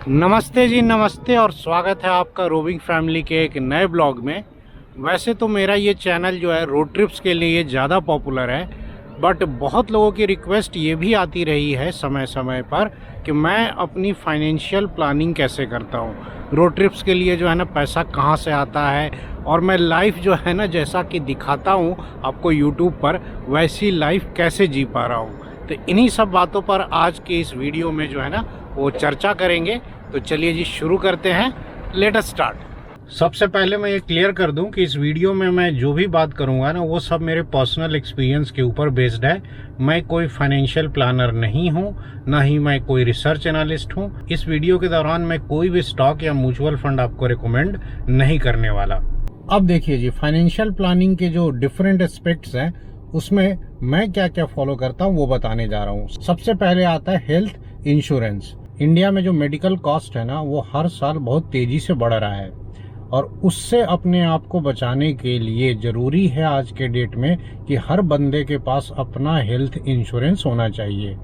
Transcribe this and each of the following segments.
नमस्ते जी, नमस्ते और स्वागत है आपका रोविंग फैमिली के एक नए ब्लॉग में। वैसे तो मेरा ये चैनल जो है रोड ट्रिप्स के लिए ज़्यादा पॉपुलर है, बट बहुत लोगों की रिक्वेस्ट ये भी आती रही है समय समय पर कि मैं अपनी फाइनेंशियल प्लानिंग कैसे करता हूँ, रोड ट्रिप्स के लिए जो है ना पैसा कहाँ से आता है, और मैं लाइफ जो है ना जैसा कि दिखाता हूँ आपको यूट्यूब पर वैसी लाइफ कैसे जी पा रहा हूँ। तो इन्हीं सब बातों पर आज के इस वीडियो में जो है ना वो चर्चा करेंगे। तो चलिए जी शुरू करते हैं, लेट अस स्टार्ट। सबसे पहले मैं ये क्लियर कर दूं कि इस वीडियो में मैं जो भी बात करूंगा ना वो सब मेरे पर्सनल एक्सपीरियंस के ऊपर बेस्ड है। मैं कोई फाइनेंशियल प्लानर नहीं हूं, ना ही मैं कोई रिसर्च एनालिस्ट हूं। इस वीडियो के दौरान मैं कोई भी स्टॉक या म्यूचुअल फंड आपको रिकमेंड नहीं करने वाला। अब देखिए जी, फाइनेंशियल प्लानिंग के जो डिफरेंट एस्पेक्ट्स हैं उसमें मैं क्या क्या फॉलो करता हूँ वो बताने जा रहा हूँ। सबसे पहले आता है हेल्थ इंश्योरेंस। इंडिया में जो मेडिकल कॉस्ट है ना वो हर साल बहुत तेजी से बढ़ रहा है, और उससे अपने आप को बचाने के लिए जरूरी है आज के डेट में कि हर बंदे के पास अपना हेल्थ इंश्योरेंस होना चाहिए।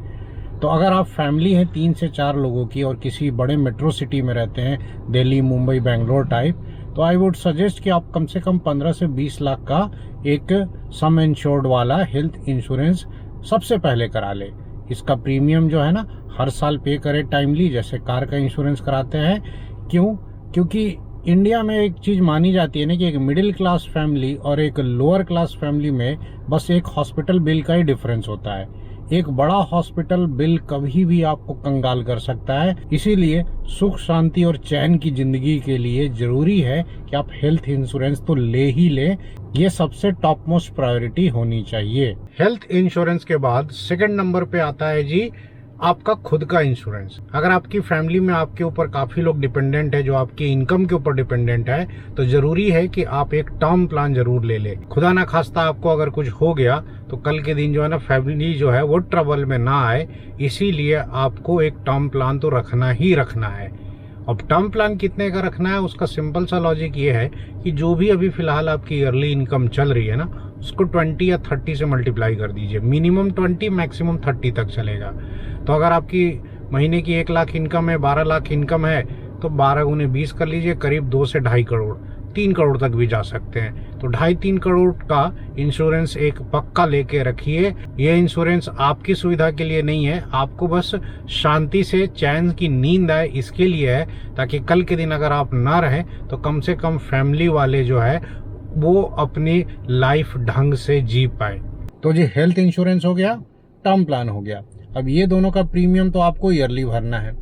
तो अगर आप फैमिली है 3 से 4 लोगों की और किसी बड़े मेट्रो सिटी में रहते हैं, दिल्ली, मुंबई, बेंगलोर टाइप, तो आई वुड सजेस्ट कि आप कम से कम 15 से 20 लाख का एक सम इंश्योर्ड वाला हेल्थ इंश्योरेंस सबसे पहले करा ले। इसका प्रीमियम जो है ना हर साल पे करे टाइमली, जैसे कार का इंश्योरेंस कराते हैं। क्यों? क्योंकि इंडिया में एक चीज मानी जाती है ना कि एक मिडिल क्लास फैमिली और एक लोअर क्लास फैमिली में बस एक हॉस्पिटल बिल का ही डिफरेंस होता है। एक बड़ा हॉस्पिटल बिल कभी भी आपको कंगाल कर सकता है। इसीलिए सुख शांति और चैन की जिंदगी के लिए जरूरी है कि आप हेल्थ इंश्योरेंस तो ले ही ले। ये सबसे टॉप मोस्ट प्रायोरिटी होनी चाहिए। हेल्थ इंश्योरेंस के बाद सेकंड नंबर पे आता है जी आपका खुद का इंश्योरेंस। अगर आपकी फैमिली में आपके ऊपर काफी लोग डिपेंडेंट है, जो आपकी इनकम के ऊपर डिपेंडेंट है, तो जरूरी है कि आप एक टर्म प्लान जरूर ले ले। खुदा ना खास्ता आपको अगर कुछ हो गया तो कल के दिन जो है ना फैमिली जो है वो ट्रबल में ना आए, इसीलिए आपको एक टर्म प्लान तो रखना ही रखना है। अब टर्म प्लान कितने का रखना है उसका सिंपल सा लॉजिक ये है कि जो भी अभी फिलहाल आपकी ईयरली इनकम चल रही है ना उसको 20 या 30 से मल्टीप्लाई कर दीजिए। मिनिमम 20, मैक्सिमम 30 तक चलेगा। तो अगर आपकी महीने की 1 लाख इनकम है, 12 लाख इनकम है, तो 12 गुने 20 कर लीजिए, करीब 2 से 2.5 करोड़, 3 करोड़ तक भी जा सकते हैं। तो 2.5-3 करोड़ का इंश्योरेंस एक पक्का लेके रखिए। ये इंश्योरेंस आपकी सुविधा के लिए नहीं है, आपको बस शांति से चैन की नींद आए इसके लिए है, ताकि कल के दिन अगर आप ना रहें तो कम से कम फैमिली वाले जो है वो अपनी लाइफ ढंग से जी पाए। तो जी हेल्थ इंश्योरेंस हो गया, टर्म प्लान हो गया। अब ये दोनों का प्रीमियम तो आपको ईयरली भरना है।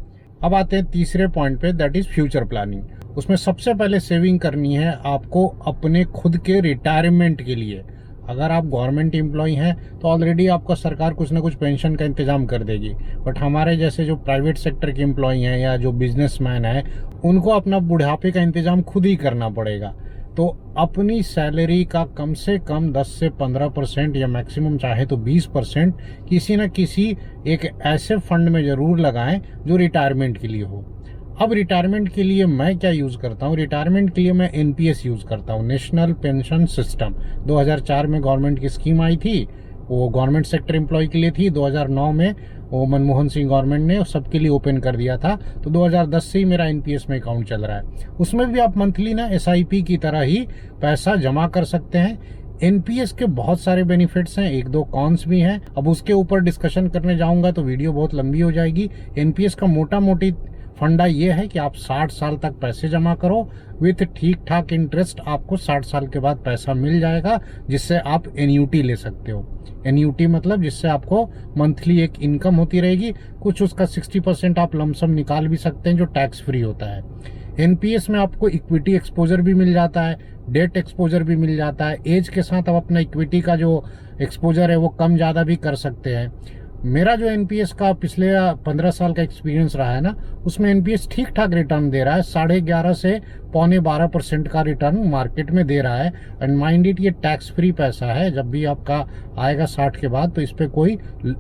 अब आते हैं तीसरे पॉइंट पे, दैट इज फ्यूचर प्लानिंग। उसमें सबसे पहले सेविंग करनी है आपको अपने खुद के रिटायरमेंट के लिए। अगर आप गवर्नमेंट एम्प्लॉय हैं तो ऑलरेडी आपका सरकार कुछ ना कुछ पेंशन का इंतजाम कर देगी, बट हमारे जैसे जो प्राइवेट सेक्टर के एम्प्लॉय हैं या जो बिजनेसमैन है उनको अपना बुढ़ापे का इंतजाम खुद ही करना पड़ेगा। तो अपनी सैलरी का कम से कम 10 से 15% या मैक्सिमम चाहे तो 20% किसी न किसी एक ऐसे फंड में जरूर लगाएं जो रिटायरमेंट के लिए हो। अब रिटायरमेंट के लिए मैं क्या यूज करता हूँ? रिटायरमेंट के लिए मैं एनपीएस यूज करता हूँ, नेशनल पेंशन सिस्टम। 2004 में गवर्नमेंट की स्कीम आई थी, वो गवर्नमेंट सेक्टर एम्प्लॉय के लिए थी। 2009 में वो मनमोहन सिंह गवर्नमेंट ने सबके लिए ओपन कर दिया था। तो 2010 से ही मेरा एनपीएस में अकाउंट चल रहा है। उसमें भी आप मंथली ना एसआईपी की तरह ही पैसा जमा कर सकते हैं। एनपीएस के बहुत सारे बेनिफिट्स हैं, 1-2 कॉन्स भी हैं। अब उसके ऊपर डिस्कशन करने जाऊंगा तो वीडियो बहुत लंबी हो जाएगी। एनपीएस का मोटा मोटी फंडा ये है कि आप 60 साल तक पैसे जमा करो, विथ ठीक ठाक इंटरेस्ट आपको 60 साल के बाद पैसा मिल जाएगा, जिससे आप एन्यूटी ले सकते हो। एन्यूटी मतलब जिससे आपको मंथली एक इनकम होती रहेगी, कुछ उसका 60% आप लमसम निकाल भी सकते हैं जो टैक्स फ्री होता है। एनपीएस में आपको इक्विटी एक्सपोजर भी मिल जाता है, डेट एक्सपोजर भी मिल जाता है। एज के साथ आप अपना इक्विटी का जो एक्सपोजर है वो कम ज्यादा भी कर सकते हैं। मेरा जो एनपीएस का पिछले 15 साल का एक्सपीरियंस रहा है ना, उसमें एनपीएस ठीक ठाक रिटर्न दे रहा है। 11.5 से 11.25% का रिटर्न मार्केट में दे रहा है। एंड माइंड इट, ये टैक्स फ्री पैसा है। जब भी आपका आएगा 60 के बाद तो इस पे कोई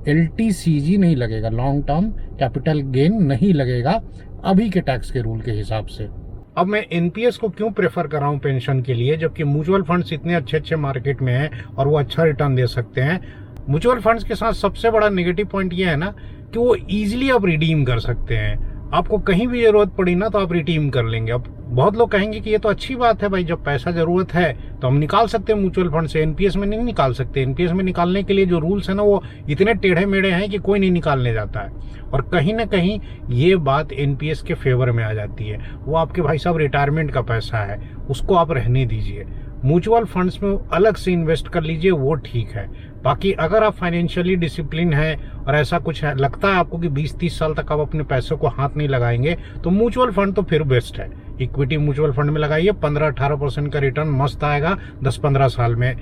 एलटीसीजी नहीं लगेगा, लॉन्ग टर्म कैपिटल गेन नहीं लगेगा अभी के टैक्स के रूल के हिसाब से। अब मैं एनपीएस को क्यों प्रेफर कर रहा हूँ पेंशन के लिए, जबकि म्यूचुअल फंड्स इतने अच्छे मार्केट में हैं और वो अच्छा रिटर्न दे सकते हैं। म्यूचुअल फंड्स के साथ सबसे बड़ा नेगेटिव पॉइंट ये है ना कि वो इजीली आप रिडीम कर सकते हैं। आपको कहीं भी जरूरत पड़ी ना तो आप रिडीम कर लेंगे। अब बहुत लोग कहेंगे कि ये तो अच्छी बात है भाई, जब पैसा जरूरत है तो हम निकाल सकते हैं म्यूचुअल फंड से, एनपीएस में नहीं निकाल सकते। एनपीएस में निकालने के लिए जो रूल्स है ना वो इतने टेढ़े मेढ़े हैं कि कोई नहीं निकालने जाता है। और कहीं ना कहीं ये बात एनपीएस के फेवर में आ जाती है। वो आपके भाई साहब रिटायरमेंट का पैसा है, उसको आप रहने दीजिए। म्यूचुअल फंड्स में अलग से इन्वेस्ट कर लीजिए, वो ठीक है। बाकी अगर आप फाइनेंशियली डिसिप्लिन है और ऐसा कुछ है, लगता है आपको कि 20-30 साल तक आप अपने पैसों को हाथ नहीं लगाएंगे, तो म्यूचुअल फंड तो फिर बेस्ट है। इक्विटी म्यूचुअल फंड में लगाइए, 15-18% का रिटर्न मस्त आएगा 10-15 साल में।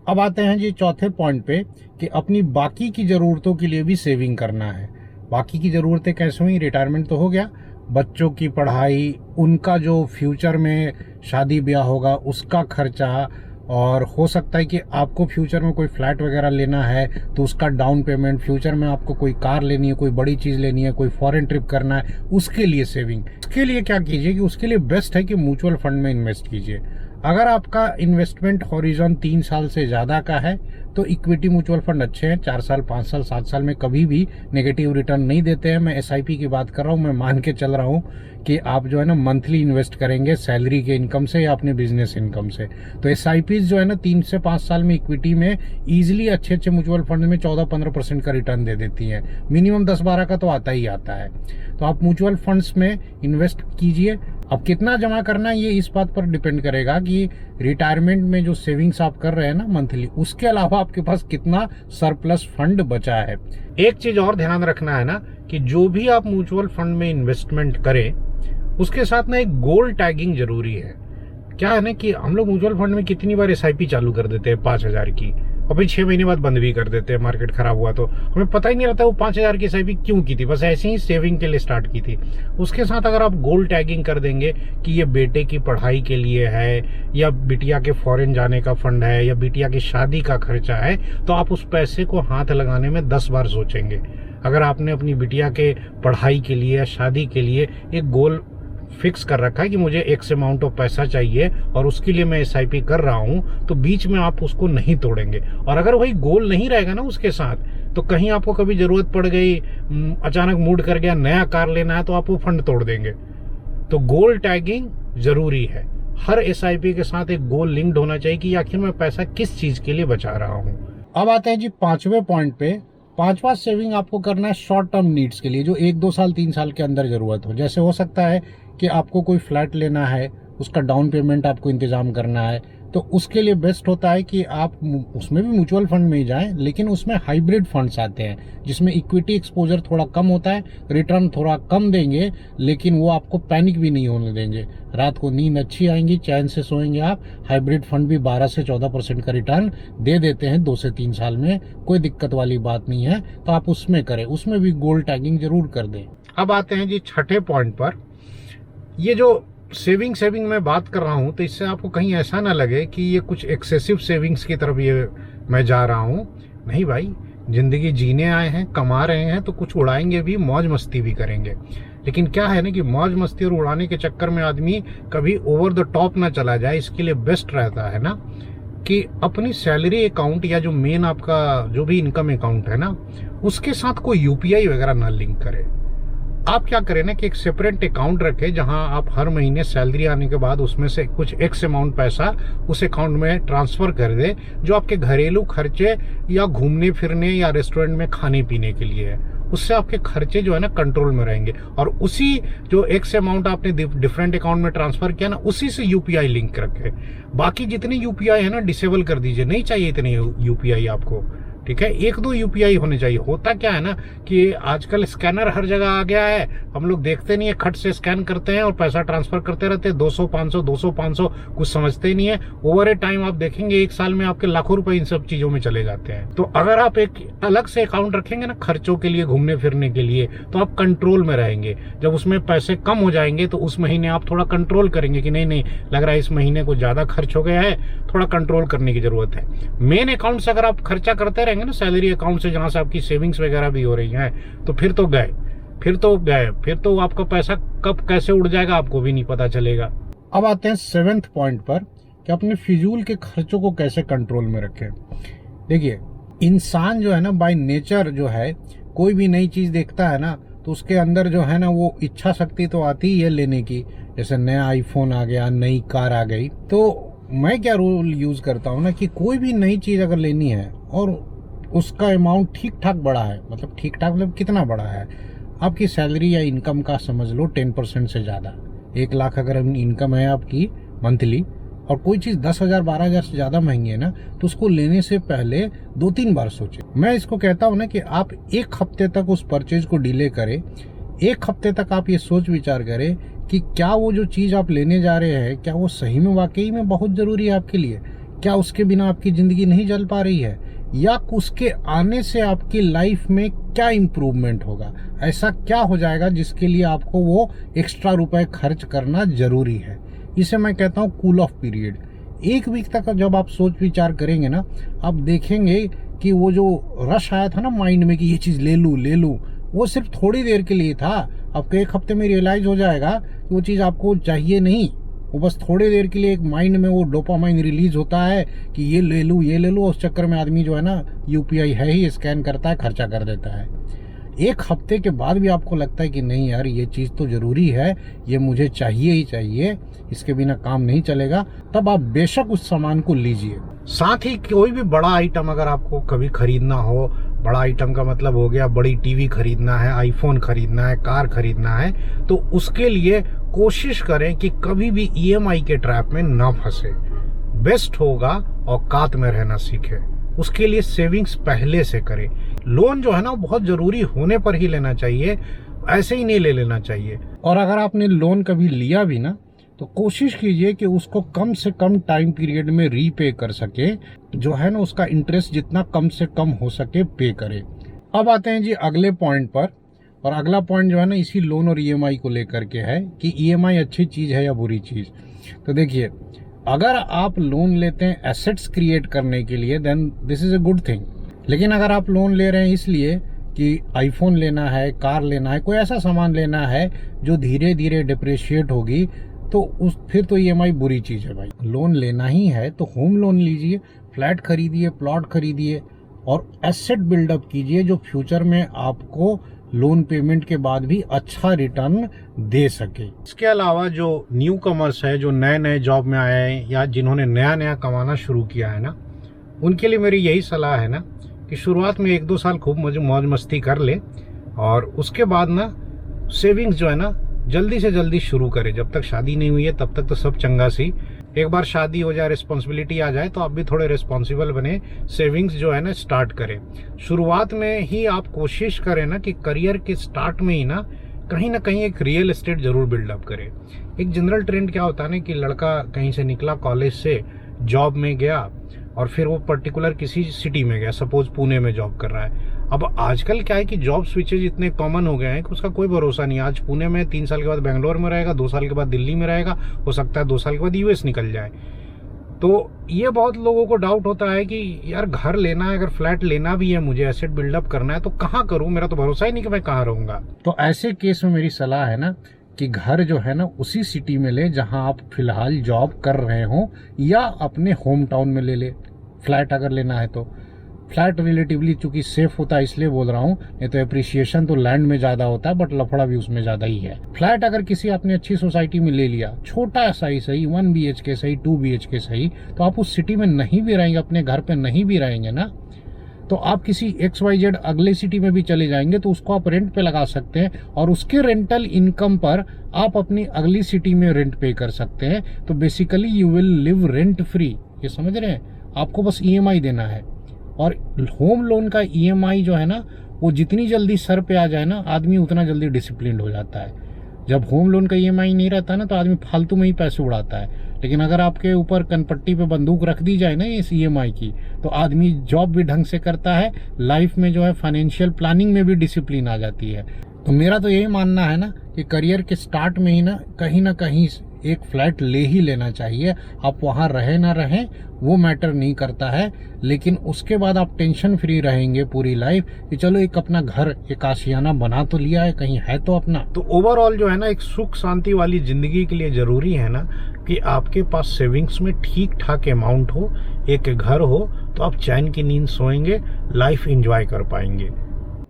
अब आते हैं जी चौथे पॉइंट पे कि अपनी बाकी की ज़रूरतों के लिए भी सेविंग करना है। बाकी की ज़रूरतें कैसे हुई? रिटायरमेंट तो हो गया, बच्चों की पढ़ाई, उनका जो फ्यूचर में शादी ब्याह होगा उसका खर्चा, और हो सकता है कि आपको फ्यूचर में कोई फ्लैट वगैरह लेना है तो उसका डाउन पेमेंट, फ्यूचर में आपको कोई कार लेनी है, कोई बड़ी चीज़ लेनी है, कोई फॉरेन ट्रिप करना है, उसके लिए सेविंग। उसके लिए क्या कीजिए कि उसके लिए बेस्ट है कि म्यूचुअल फंड में इन्वेस्ट कीजिए। अगर आपका इन्वेस्टमेंट हॉरिजॉन 3 साल से ज़्यादा का है तो इक्विटी म्यूचुअल फंड अच्छे हैं। 4 साल, 5 साल, 7 साल में कभी भी नेगेटिव रिटर्न नहीं देते हैं। मैं एसआईपी की बात कर रहा हूँ। मैं मान के चल रहा हूँ कि आप जो है ना मंथली इन्वेस्ट करेंगे सैलरी के इनकम से या अपने बिजनेस इनकम से, तो एसआईपीज जो है ना 3 से 5 साल में इक्विटी में ईजिली अच्छे अच्छे म्यूचुअल फंड में 14-15% का रिटर्न दे देती हैं। मिनिमम 10-12 का तो आता ही आता है। तो आप म्यूचुअल फंड्स में इन्वेस्ट कीजिए। अब कितना जमा करना है ये इस बात पर डिपेंड करेगा कि रिटायरमेंट में जो सेविंग्स आप कर रहे हैं ना मंथली, उसके अलावा आपके पास कितना सरप्लस फंड बचा है। एक चीज और ध्यान रखना है ना कि जो भी आप म्यूचुअल फंड में इन्वेस्टमेंट करें उसके साथ ना एक गोल टैगिंग जरूरी है। क्या है ना कि हम लोग म्यूचुअल फंड में कितनी बार एसआईपी चालू कर देते हैं 5,000 की, और फिर 6 महीने बाद बंद भी कर देते हैं, मार्केट खराब हुआ तो हमें पता ही नहीं रहता वो 5,000 की एसआईपी क्यों की थी, बस ऐसे ही सेविंग के लिए स्टार्ट की थी। उसके साथ अगर आप गोल टैगिंग कर देंगे कि ये बेटे की पढ़ाई के लिए है, या बिटिया के फॉरेन जाने का फंड है, या बिटिया की शादी का खर्चा है, तो आप उस पैसे को हाथ लगाने में 10 बार सोचेंगे। अगर आपने अपनी बिटिया के पढ़ाई के लिए या शादी के लिए एक गोल फिक्स कर रखा है कि मुझे एक्स अमाउंट ऑफ पैसा चाहिए और उसके लिए मैं एसआईपी कर रहा हूं, तो बीच में आप उसको नहीं तोड़ेंगे। और अगर वही गोल नहीं रहेगा ना उसके साथ, तो कहीं आपको कभी जरूरत पड़ गई, अचानक मूड कर गया, नया कार लेना है, तो आप वो फंड तोड़ देंगे। तो गोल टैगिंग जरूरी है। हर एसआईपी के साथ एक गोल लिंक्ड होना चाहिए कि आखिर मैं पैसा किस चीज के लिए बचा रहा हूं। अब आते हैं जी 5वें पॉइंट पे। 5वां सेविंग आपको करना है शॉर्ट टर्म नीड्स के लिए, जो 1-2 साल 3 साल के अंदर जरूरत हो। जैसे हो सकता है कि आपको कोई फ्लैट लेना है, उसका डाउन पेमेंट आपको इंतजाम करना है, तो उसके लिए बेस्ट होता है कि आप उसमें भी म्यूचुअल फंड में ही जाएं, लेकिन उसमें हाइब्रिड फंड्स आते हैं जिसमें इक्विटी एक्सपोजर थोड़ा कम होता है, रिटर्न थोड़ा कम देंगे, लेकिन वो आपको पैनिक भी नहीं होने देंगे। रात को नींद अच्छी आएंगी, चैन से सोएंगे आप। हाइब्रिड फंड भी 12 से 14% का रिटर्न दे देते हैं 2 से 3 साल में, कोई दिक्कत वाली बात नहीं है। तो आप उसमें करें, उसमें भी गोल टैगिंग जरूर कर दें। अब आते हैं जी 6ठे पॉइंट पर। ये जो सेविंग मैं बात कर रहा हूं, तो इससे आपको कहीं ऐसा ना लगे कि ये कुछ एक्सेसिव सेविंग्स की तरफ ये मैं जा रहा हूं। नहीं भाई, जिंदगी जीने आए हैं, कमा रहे हैं, तो कुछ उड़ाएंगे भी, मौज मस्ती भी करेंगे। लेकिन क्या है ना कि मौज मस्ती और उड़ाने के चक्कर में आदमी कभी ओवर द टॉप ना चला जाए। इसके लिए बेस्ट रहता है ना कि अपनी सैलरी अकाउंट या जो मेन आपका जो भी इनकम अकाउंट है ना, उसके साथ कोई यूपीआई वगैरह ना लिंक करे। आप क्या करें ना कि एक सेपरेट अकाउंट रखें जहां आप हर महीने सैलरी आने के बाद उसमें से कुछ एक्स अमाउंट पैसा उस अकाउंट में ट्रांसफर कर दे, जो आपके घरेलू खर्चे या घूमने फिरने या रेस्टोरेंट में खाने पीने के लिए है। उससे आपके खर्चे जो है ना कंट्रोल में रहेंगे। और उसी जो एक्स अमाउंट आपने डिफरेंट अकाउंट में ट्रांसफर किया ना, उसी से यूपीआई लिंक रखे। बाकी जितने यूपीआई है ना डिसेबल कर दीजिए, नहीं चाहिए इतने यूपीआई आपको, ठीक है। 1-2 यूपीआई होने चाहिए। होता क्या है ना कि आजकल स्कैनर हर जगह आ गया है, हम लोग देखते नहीं है, खट से स्कैन करते हैं और पैसा ट्रांसफर करते रहते हैं। 200-500 200-500 कुछ समझते ही नहीं है। ओवर ए टाइम आप देखेंगे 1 साल में आपके लाखों रुपए इन सब चीजों में चले जाते हैं। तो अगर आप एक अलग से अकाउंट रखेंगे ना खर्चों के लिए, घूमने फिरने के लिए, तो आप कंट्रोल में रहेंगे। जब उसमें पैसे कम हो जाएंगे तो उस महीने आप थोड़ा कंट्रोल करेंगे कि नहीं लग रहा है इस महीने को ज्यादा खर्च हो गया है, थोड़ा कंट्रोल करने की जरूरत है। मेन अकाउंट से अगर आप खर्चा करते रहेंगे ना, सैलरी अकाउंट से जहां से आपकी सेविंग्स वगैरह भी हो रही हैं, तो फिर तो आपका पैसा कब कैसे उड़ जाएगा आपको भी नहीं पता चलेगा। अब आते हैं 7th पॉइंट पर कि अपने फिजूल के खर्चों को कैसे कंट्रोल में रखें। देखिए, इंसान जो है ना बाय नेचर जो है, कोई भी नई चीज देखता है ना तो उसके अंदर जो है ना वो इच्छा शक्ति तो आती ही है लेने की। जैसे नया आईफोन आ गया, नई कार आ गई, तो मैं क्या रूल यूज करता हूँ ना कि कोई भी नई चीज अगर लेनी है और उसका अमाउंट ठीक ठाक बड़ा है, मतलब ठीक ठाक मतलब कितना बड़ा है, आपकी सैलरी या इनकम का समझ लो 10% से ज़्यादा। 1 लाख अगर इनकम है आपकी मंथली और कोई चीज़ 10,000 12,000 से ज़्यादा महंगी है ना, तो उसको लेने से पहले 2-3 बार सोचें। मैं इसको कहता हूँ ना कि आप 1 हफ्ते तक उस परचेज को डिले करें। 1 हफ्ते तक आप ये सोच विचार करें कि क्या वो जो चीज़ आप लेने जा रहे हैं, क्या वो सही में वाकई में बहुत ज़रूरी है आपके लिए? क्या उसके बिना आपकी ज़िंदगी नहीं चल पा रही है? या उसके आने से आपकी लाइफ में क्या इम्प्रूवमेंट होगा? ऐसा क्या हो जाएगा जिसके लिए आपको वो एक्स्ट्रा रुपए खर्च करना ज़रूरी है? इसे मैं कहता हूँ कूल ऑफ पीरियड। 1 वीक तक जब आप सोच विचार करेंगे ना, आप देखेंगे कि वो जो रश आया था ना माइंड में कि ये चीज़ ले लूँ, वो सिर्फ थोड़ी देर के लिए था। आपको 1 हफ्ते में रियलाइज हो जाएगा कि वो चीज़ आपको चाहिए नहीं। वो बस थोड़ी देर के लिए एक माइंड में वो डोपामाइन रिलीज होता है कि ये ले लूँ। उस चक्कर में आदमी जो है ना, यूपीआई है ही, स्कैन करता है, खर्चा कर देता है। 1 हफ्ते के बाद भी आपको लगता है कि नहीं यार ये चीज़ तो ज़रूरी है, ये मुझे चाहिए ही चाहिए, इसके बिना काम नहीं चलेगा, तब आप बेशक उस सामान को लीजिए। साथ ही कोई भी बड़ा आइटम अगर आपको कभी खरीदना हो, बड़ा आइटम का मतलब हो गया बड़ी टीवी खरीदना है, आईफोन खरीदना है, कार खरीदना है, तो उसके लिए कोशिश करें कि कभी भी ईएमआई के ट्रैप में ना फंसे। बेस्ट होगा औकात में रहना सीखे। उसके लिए सेविंग्स पहले से करें। लोन जो है ना बहुत जरूरी होने पर ही लेना चाहिए, ऐसे ही नहीं ले लेना चाहिए। और अगर आपने लोन कभी लिया भी ना, तो कोशिश कीजिए कि उसको कम से कम टाइम पीरियड में रीपे कर सके, जो है ना उसका इंटरेस्ट जितना कम से कम हो सके पे करे। अब आते हैं जी अगले पॉइंट पर, और अगला पॉइंट जो है ना इसी लोन और ईएमआई को लेकर के है कि ईएमआई अच्छी चीज़ है या बुरी चीज़। तो देखिए, अगर आप लोन लेते हैं एसेट्स क्रिएट करने के लिए, then this is a good thing. लेकिन अगर आप लोन ले रहे हैं इसलिए कि आईफोन लेना है, कार लेना है, कोई ऐसा सामान लेना है जो धीरे धीरे डिप्रिशिएट होगी, तो फिर तो ईएमआई बुरी चीज़ है भाई। लोन लेना ही है तो होम लोन लीजिए, फ्लैट खरीदिए, प्लॉट खरीदिए और एसेट बिल्डअप कीजिए जो फ्यूचर में आपको लोन पेमेंट के बाद भी अच्छा रिटर्न दे सके। इसके अलावा जो न्यू कमर्स है, जो नए नए जॉब में आए हैं या जिन्होंने नया नया कमाना शुरू किया है ना, उनके लिए मेरी यही सलाह है ना कि शुरुआत में 1-2 साल खूब मौज मस्ती कर ले और उसके बाद ना सेविंग्स जो है ना जल्दी से जल्दी शुरू करें। जब तक शादी नहीं हुई है तब तक तो सब चंगा सी। एक बार शादी हो जाए, रिस्पॉन्सिबिलिटी आ जाए, तो आप भी थोड़े रिस्पॉन्सिबल बने, सेविंग्स जो है ना स्टार्ट करें। शुरुआत में ही आप कोशिश करें ना कि करियर के स्टार्ट में ही ना कहीं एक रियल एस्टेट जरूर बिल्डअप करें। एक जनरल ट्रेंड क्या होता है ना कि लड़का कहीं से निकला कॉलेज से, जॉब में गया और फिर वो पर्टिकुलर किसी सिटी में गया, सपोज पुणे में जॉब कर रहा है। अब आजकल क्या है कि जॉब स्विचेज इतने कॉमन हो गए हैं कि उसका कोई भरोसा नहीं। आज पुणे में 3 साल के बाद बेंगलोर में रहेगा, 2 साल के बाद दिल्ली में रहेगा, हो सकता है 2 साल के बाद यूएस निकल जाए। तो ये बहुत लोगों को डाउट होता है कि यार घर लेना है, अगर फ्लैट लेना भी है, मुझे एसेट बिल्डअप करना है, तो कहाँ करूँ, मेरा तो भरोसा ही नहीं कि मैं कहाँ रहूँगा। तो ऐसे केस में मेरी सलाह है ना कि घर जो है ना उसी सिटी में ले जहाँ आप फिलहाल जॉब कर रहे हो, या अपने होम टाउन में ले ले। फ्लैट अगर लेना है तो फ्लैट रिलेटिवली चूंकि सेफ होता है इसलिए बोल रहा हूँ, नहीं तो एप्रिसिएशन तो लैंड में ज़्यादा होता है बट लफड़ा भी उसमें ज़्यादा ही है। फ्लैट अगर किसी आपने अच्छी सोसाइटी में ले लिया, छोटा सा ही सही, 1 BHK सही, 2 BHK सही, तो आप उस सिटी में नहीं भी रहेंगे, अपने घर पे नहीं भी रहेंगे ना, तो आप किसी XYZ अगले सिटी में भी चले जाएंगे तो उसको आप रेंट पे लगा सकते हैं और उसके रेंटल इनकम पर आप अपनी अगली सिटी में रेंट पे कर सकते हैं। तो basically you will live rent free. ये समझ रहे हैं? आपको बस EMI देना है। और होम लोन का EMI जो है ना, वो जितनी जल्दी सर पे आ जाए ना, आदमी उतना जल्दी डिसिप्लिन्ड हो जाता है। जब होम लोन का EMI नहीं रहता ना, तो आदमी फालतू में ही पैसे उड़ाता है। लेकिन अगर आपके ऊपर कनपट्टी पे बंदूक रख दी जाए ना इस EMI की, तो आदमी जॉब भी ढंग से करता है, लाइफ में जो है फाइनेंशियल प्लानिंग में भी डिसिप्लिन आ जाती है। तो मेरा तो यही मानना है ना कि करियर के स्टार्ट में ही ना कहीं एक फ्लैट ले ही लेना चाहिए। आप वहाँ रहे ना रहें वो मैटर नहीं करता है, लेकिन उसके बाद आप टेंशन फ्री रहेंगे पूरी लाइफ कि चलो एक अपना घर, एक आशियाना बना तो लिया है, कहीं है तो अपना। तो ओवरऑल जो है ना एक सुख शांति वाली जिंदगी के लिए जरूरी है ना कि आपके पास सेविंग्स में ठीक ठाक अमाउंट हो, एक घर हो, तो आप चैन की नींद सोएंगे, लाइफ एंजॉय कर पाएंगे।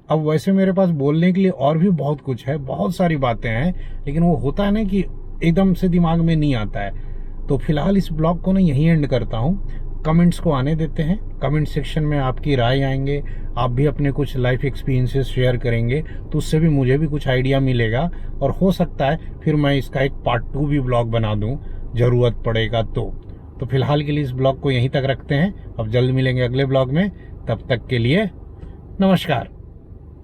अब वैसे मेरे पास बोलने के लिए और भी बहुत कुछ है, बहुत सारी बातें हैं, लेकिन वो होता है ना कि एकदम से दिमाग में नहीं आता है। तो फिलहाल इस ब्लॉग को ना यहीं एंड करता हूँ। कमेंट्स को आने देते हैं, कमेंट सेक्शन में आपकी राय आएंगे, आप भी अपने कुछ लाइफ एक्सपीरियंसेस शेयर करेंगे, तो उससे भी मुझे भी कुछ आइडिया मिलेगा, और हो सकता है फिर मैं इसका एक पार्ट 2 भी ब्लॉग बना दूं, ज़रूरत पड़ेगा तो फिलहाल के लिए इस ब्लॉग को यहीं तक रखते हैं। अब जल्द मिलेंगे अगले ब्लॉग में, तब तक के लिए नमस्कार।